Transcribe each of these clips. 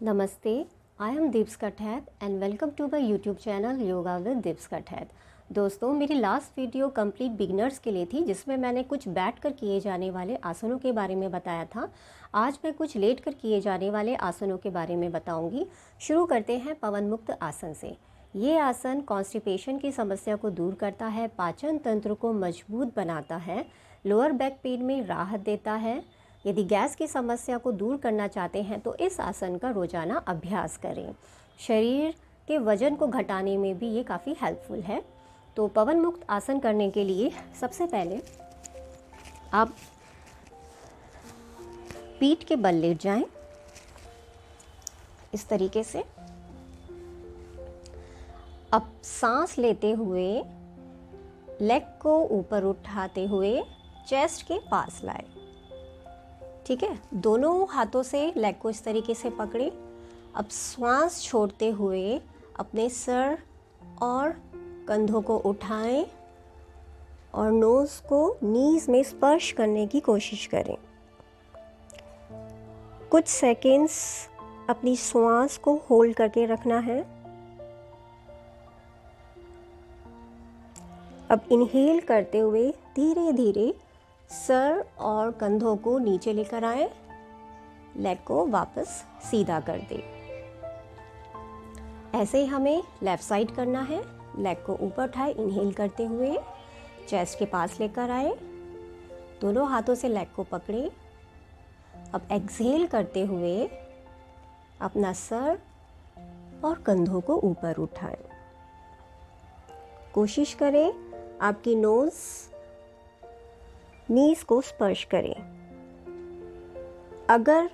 Namaste, I am Deeps Kathad and welcome to my YouTube channel Yoga with Deeps Kathad। दोस्तों, मेरी last video complete beginners के लिए थी जिसमें मैंने कुछ बैठकर किए जाने वाले आसनों के बारे में बताया था। आज मैं कुछ लेटकर किए जाने वाले आसनों के बारे में बताऊंगी। शुरू करते हैं पवन मुक्त आसन से। ये आसन कॉन्स्टिपेशन की समस्या को दूर करता है, पाचन तंत्र को मजबूत बनाता है, लोअर बैक पेन में राहत देता है। यदि गैस की समस्या को दूर करना चाहते हैं तो इस आसन का रोज़ाना अभ्यास करें। शरीर के वजन को घटाने में भी ये काफ़ी हेल्पफुल है। तो पवन मुक्त आसन करने के लिए सबसे पहले आप पीठ के बल लेट जाएं, इस तरीके से। अब सांस लेते हुए लेग को ऊपर उठाते हुए चेस्ट के पास लाएं। ठीक है, दोनों हाथों से लेग को इस तरीके से पकड़े। अब श्वास छोड़ते हुए अपने सर और कंधों को उठाएं और नोज़ को नीज में स्पर्श करने की कोशिश करें। कुछ सेकंड्स अपनी श्वास को होल्ड करके रखना है। अब इनहेल करते हुए धीरे धीरे सर और कंधों को नीचे लेकर आए, लेग को वापस सीधा कर दें। ऐसे ही हमें लेफ्ट साइड करना है। लेग को ऊपर उठाए, इनहेल करते हुए चेस्ट के पास लेकर आए, दोनों हाथों से लेग को पकड़े। अब एक्सहेल करते हुए अपना सर और कंधों को ऊपर उठाएं। कोशिश करें आपकी नोज़ नीज को स्पर्श करें। अगर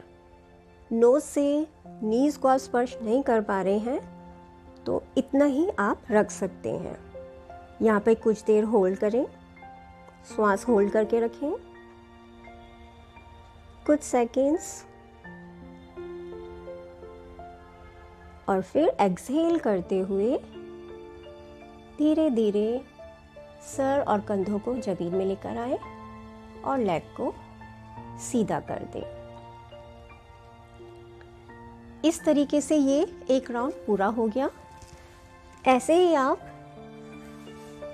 नोज से नीज को आप स्पर्श नहीं कर पा रहे हैं तो इतना ही आप रख सकते हैं। यहाँ पे कुछ देर होल्ड करें, श्वास होल्ड करके रखें कुछ सेकेंड्स, और फिर एक्सहेल करते हुए धीरे धीरे सर और कंधों को जमीन में लेकर आए और लेग को सीधा कर दें। इस तरीके से ये एक राउंड पूरा हो गया। ऐसे ही आप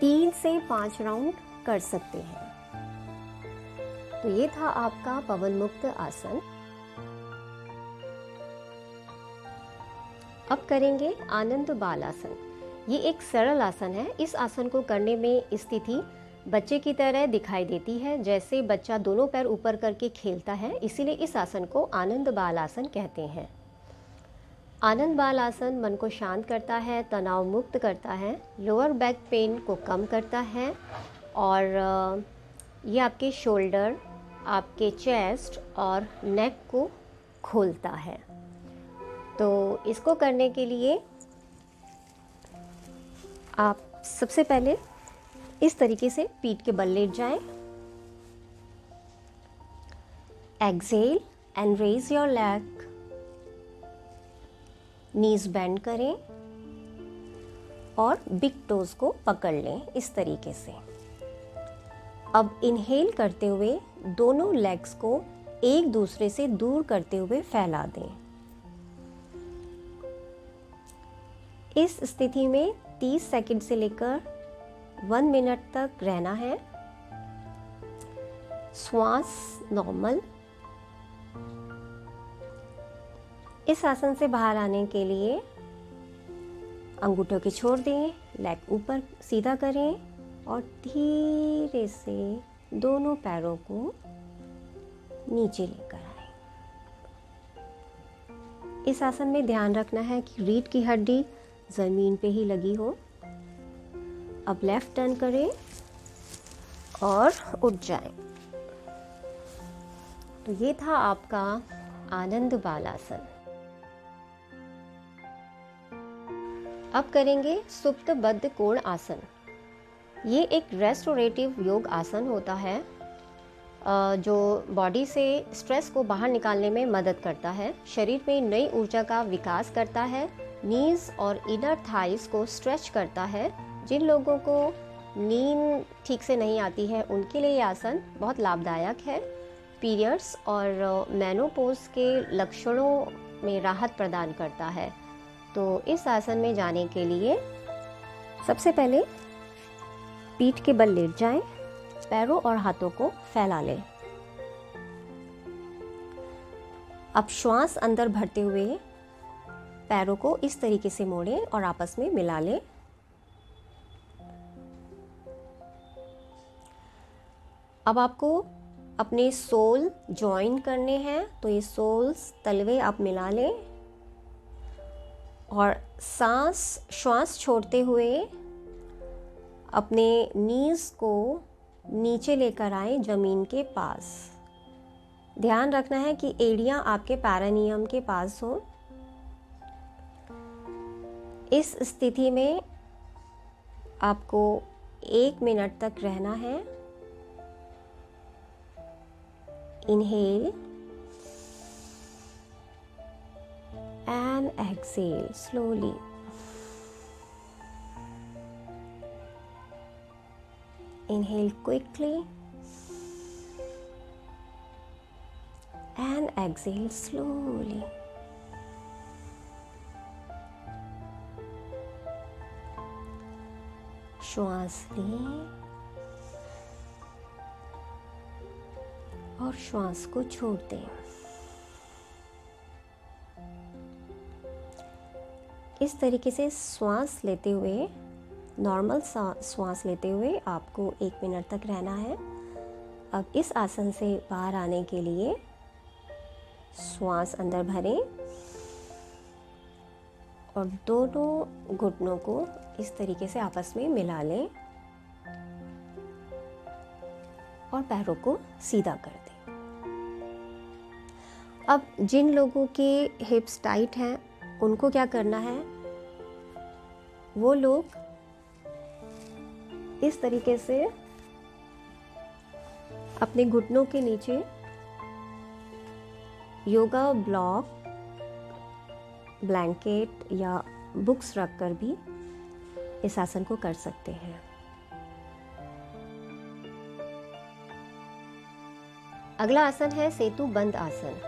3 से 5 राउंड कर सकते हैं। तो ये था आपका पवन मुक्त आसन। अब करेंगे आनंद बाल आसन। ये एक सरल आसन है। इस आसन को करने में स्थिति बच्चे की तरह दिखाई देती है, जैसे बच्चा दोनों पैर ऊपर करके खेलता है, इसीलिए इस आसन को आनंद बाल आसन कहते हैं। आनंद बाल आसन मन को शांत करता है, तनाव मुक्त करता है, लोअर बैक पेन को कम करता है और ये आपके शोल्डर, आपके चेस्ट और नेक को खोलता है। तो इसको करने के लिए आप सबसे पहले इस तरीके से पीठ के बल लेट जाएं। Exhale and raise your leg, knees bend करें और बिग टोज को पकड़ लें इस तरीके से। अब इनहेल करते हुए दोनों लेग्स को एक दूसरे से दूर करते हुए फैला दें। इस स्थिति में 30 सेकंड से लेकर 1 मिनट तक रहना है। श्वास नॉर्मल। इस आसन से बाहर आने के लिए अंगूठों के छोड़ दें, लेग ऊपर सीधा करें और धीरे से दोनों पैरों को नीचे लेकर आए। इस आसन में ध्यान रखना है कि रीढ़ की हड्डी जमीन पे ही लगी हो। अब लेफ्ट टर्न करें और उठ जाएं। तो ये था आपका आनंद बाल आसन। अब करेंगे सुप्त बद्ध कोण आसन। ये एक रेस्टोरेटिव योग आसन होता है जो बॉडी से स्ट्रेस को बाहर निकालने में मदद करता है, शरीर में नई ऊर्जा का विकास करता है, नीज और इनर थाइस को स्ट्रेच करता है। जिन लोगों को नींद ठीक से नहीं आती है उनके लिए ये आसन बहुत लाभदायक है। पीरियड्स और मेनोपॉज के लक्षणों में राहत प्रदान करता है। तो इस आसन में जाने के लिए सबसे पहले पीठ के बल लेट जाएं, पैरों और हाथों को फैला लें। अब श्वास अंदर भरते हुए पैरों को इस तरीके से मोड़ें और आपस में मिला लें। अब आपको अपने सोल जॉइन करने हैं, तो ये सोल्स तलवे आप मिला लें और श्वास छोड़ते हुए अपने नीज को नीचे लेकर आए जमीन के पास। ध्यान रखना है कि एड़ियां आपके पैरानियम के पास हो। इस स्थिति में आपको 1 मिनट तक रहना है। Inhale and exhale slowly. Inhale quickly and exhale slowly. श्वास लें और श्वास को छोड़ दें। इस तरीके से श्वास लेते हुए, नॉर्मल श्वास लेते हुए आपको 1 मिनट तक रहना है। अब इस आसन से बाहर आने के लिए श्वास अंदर भरें और दोनों घुटनों को इस तरीके से आपस में मिला लें और पैरों को सीधा कर दें। अब जिन लोगों के हिप्स टाइट हैं उनको क्या करना है, वो लोग इस तरीके से अपने घुटनों के नीचे योगा ब्लैंकेट या बुक्स रखकर भी इस आसन को कर सकते हैं। अगला आसन है सेतु बंद आसन।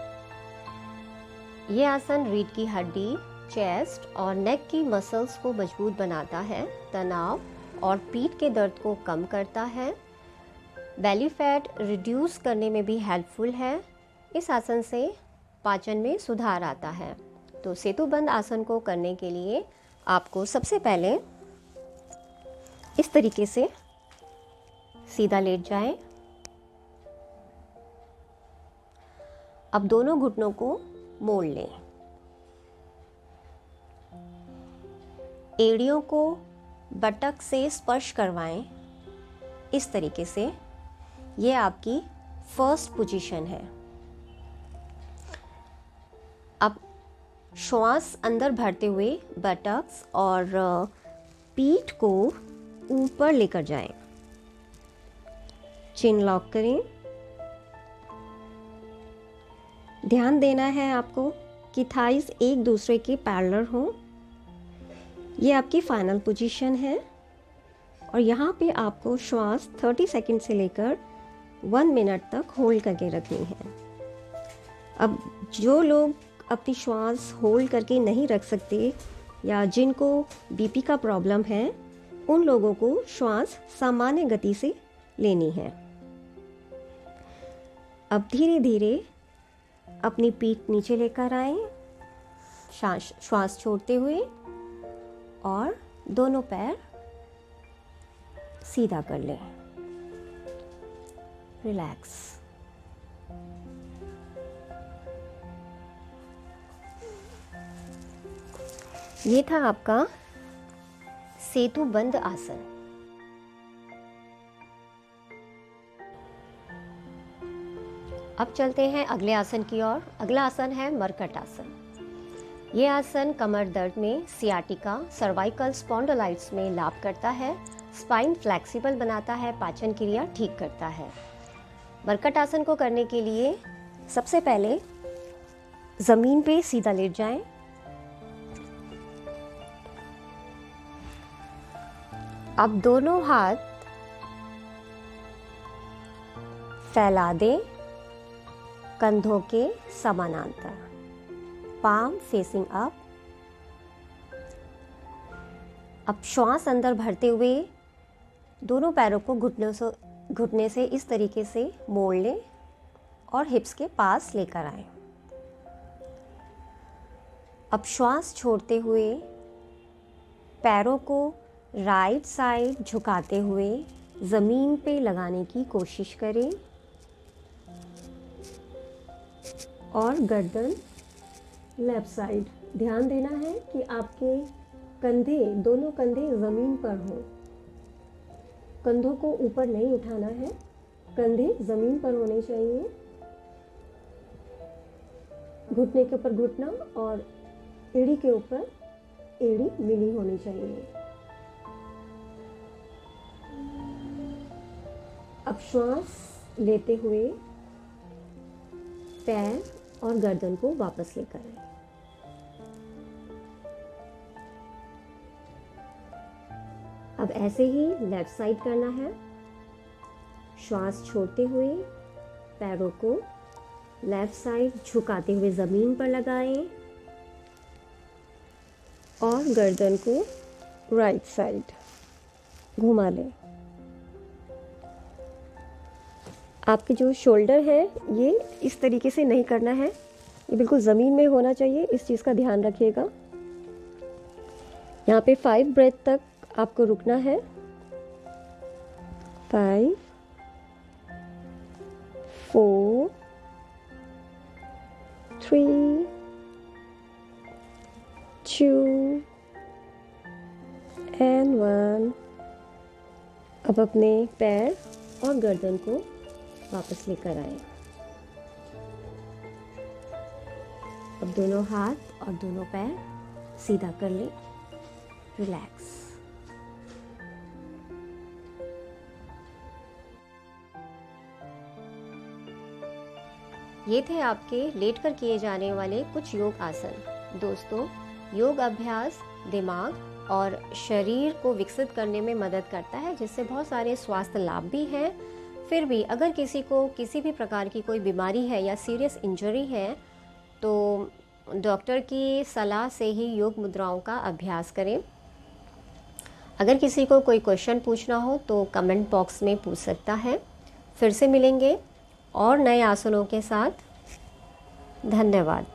ये आसन रीढ़ की हड्डी, चेस्ट और नेक की मसल्स को मजबूत बनाता है, तनाव और पीठ के दर्द को कम करता है, बेली फैट रिड्यूस करने में भी हेल्पफुल है। इस आसन से पाचन में सुधार आता है। तो सेतु बंद आसन को करने के लिए आपको सबसे पहले इस तरीके से सीधा लेट जाएं। अब दोनों घुटनों को मोड़ लें। एड़ियों को बटक से स्पर्श करवाएं। इस तरीके से ये आपकी फर्स्ट पोजीशन है। अब श्वास अंदर भरते हुए बटक्स और पीठ को ऊपर लेकर जाएं। चिन लॉक करें। ध्यान देना है आपको कि थाइस एक दूसरे के पैरेलल हो। ये आपकी फाइनल पोजीशन है और यहाँ पे आपको श्वास 30 सेकंड से लेकर 1 मिनट तक होल्ड करके रखनी है। अब जो लोग अपनी श्वास होल्ड करके नहीं रख सकते या जिनको बीपी का प्रॉब्लम है, उन लोगों को श्वास सामान्य गति से लेनी है। अब धीरे धीरे अपनी पीठ नीचे लेकर आएं, श्वास छोड़ते हुए और दोनों पैर सीधा कर लें। रिलैक्स। ये था आपका सेतु बंद आसन। अब चलते हैं अगले आसन की ओर। अगला आसन है मरकट आसन। ये आसन कमर दर्द में, सियाटिका, सर्वाइकल स्पॉन्डिलाइटिस में लाभ करता है, स्पाइन फ्लेक्सिबल बनाता है, पाचन क्रिया ठीक करता है। मरकट आसन को करने के लिए सबसे पहले जमीन पे सीधा लेट जाएं। अब दोनों हाथ फैला दें कंधों के समानांतर। palm facing up। अब श्वास अंदर भरते हुए दोनों पैरों को घुटने से इस तरीके से मोड़ लें और हिप्स के पास लेकर आएं। अब श्वास छोड़ते हुए पैरों को राइट साइड झुकाते हुए ज़मीन पे लगाने की कोशिश करें और गर्दन लेफ्ट साइड। ध्यान देना है कि आपके कंधे, दोनों कंधे ज़मीन पर हों। कंधों को ऊपर नहीं उठाना है, कंधे ज़मीन पर होने चाहिए। घुटने के ऊपर घुटना और एड़ी के ऊपर एड़ी मिली होनी चाहिए। अब श्वास लेते हुए पैर और गर्दन को वापस लेकर आए। अब ऐसे ही लेफ्ट साइड करना है। श्वास छोड़ते हुए पैरों को लेफ्ट साइड झुकाते हुए ज़मीन पर लगाएं और गर्दन को राइट साइड घुमा लें। आपके जो शोल्डर है ये इस तरीके से नहीं करना है, ये बिल्कुल ज़मीन में होना चाहिए, इस चीज़ का ध्यान रखिएगा। यहाँ पे 5 ब्रेथ तक आपको रुकना है। 5 4 3 2 and 1। अब अपने पैर और गर्दन को वापस लेकर आए। अब दोनों हाथ और दोनों पैर सीधा कर लें। रिलैक्स। ये थे आपके लेटकर किए जाने वाले कुछ योग आसन। दोस्तों, योग अभ्यास दिमाग और शरीर को विकसित करने में मदद करता है, जिससे बहुत सारे स्वास्थ्य लाभ भी हैं। फिर भी अगर किसी को किसी भी प्रकार की कोई बीमारी है या सीरियस इंजरी है तो डॉक्टर की सलाह से ही योग मुद्राओं का अभ्यास करें। अगर किसी को कोई क्वेश्चन पूछना हो तो कमेंट बॉक्स में पूछ सकता है। फिर से मिलेंगे और नए आसनों के साथ। धन्यवाद।